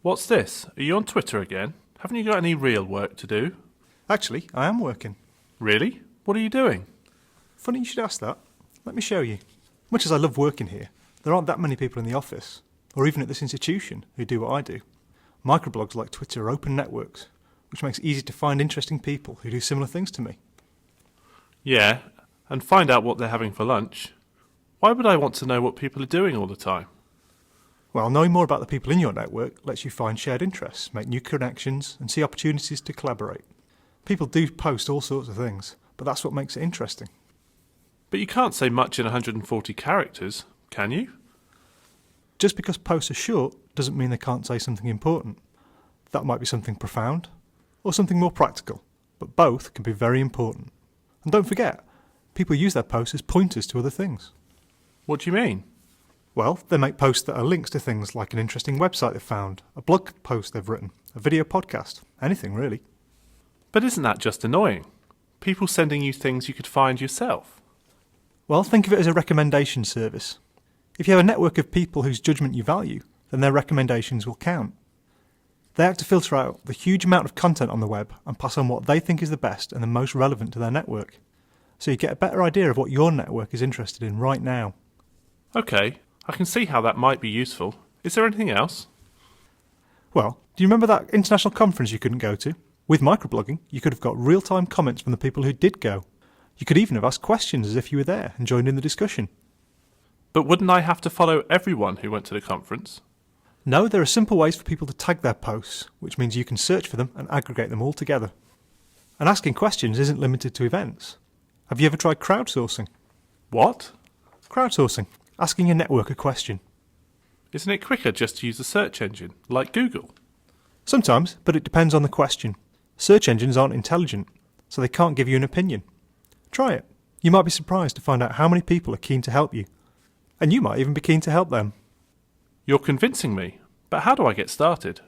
What's this? Are you on Twitter again? Haven't you got any real work to do? Actually, I am working. Really? What are you doing? Funny you should ask that. Let me show you. Much as I love working here, there aren't that many people in the office, or even at this institution, who do what I do. Microblogs like Twitter are open networks, which makes it easy to find interesting people who do similar things to me. Yeah, and find out what they're having for lunch. Why would I want to know what people are doing all the time? Well, knowing more about the people in your network lets you find shared interests, make new connections, and see opportunities to collaborate. People do post all sorts of things, but that's what makes it interesting. But you can't say much in 140 characters, can you? Just because posts are short doesn't mean they can't say something important. That might be something profound, or something more practical, but both can be very important. And don't forget, people use their posts as pointers to other things. What do you mean? Well, they make posts that are links to things like an interesting website they've found, a blog post they've written, a video podcast, anything really. But isn't that just annoying? People sending you things you could find yourself. Well, think of it as a recommendation service. If you have a network of people whose judgment you value, then their recommendations will count. They act to filter out the huge amount of content on the web and pass on what they think is the best and the most relevant to their network. So you get a better idea of what your network is interested in right now. Okay, I can see how that might be useful. Is there anything else? Well, do you remember that international conference you couldn't go to? With microblogging, you could have got real-time comments from the people who did go. You could even have asked questions as if you were there and joined in the discussion. But wouldn't I have to follow everyone who went to the conference? No, there are simple ways for people to tag their posts, which means you can search for them and aggregate them all together. And asking questions isn't limited to events. Have you ever tried crowdsourcing? What? Crowdsourcing. Asking your network a question. Isn't it quicker just to use a search engine, like Google? Sometimes, but it depends on the question. Search engines aren't intelligent, so they can't give you an opinion. Try it. You might be surprised to find out how many people are keen to help you. And you might even be keen to help them. You're convincing me, but how do I get started?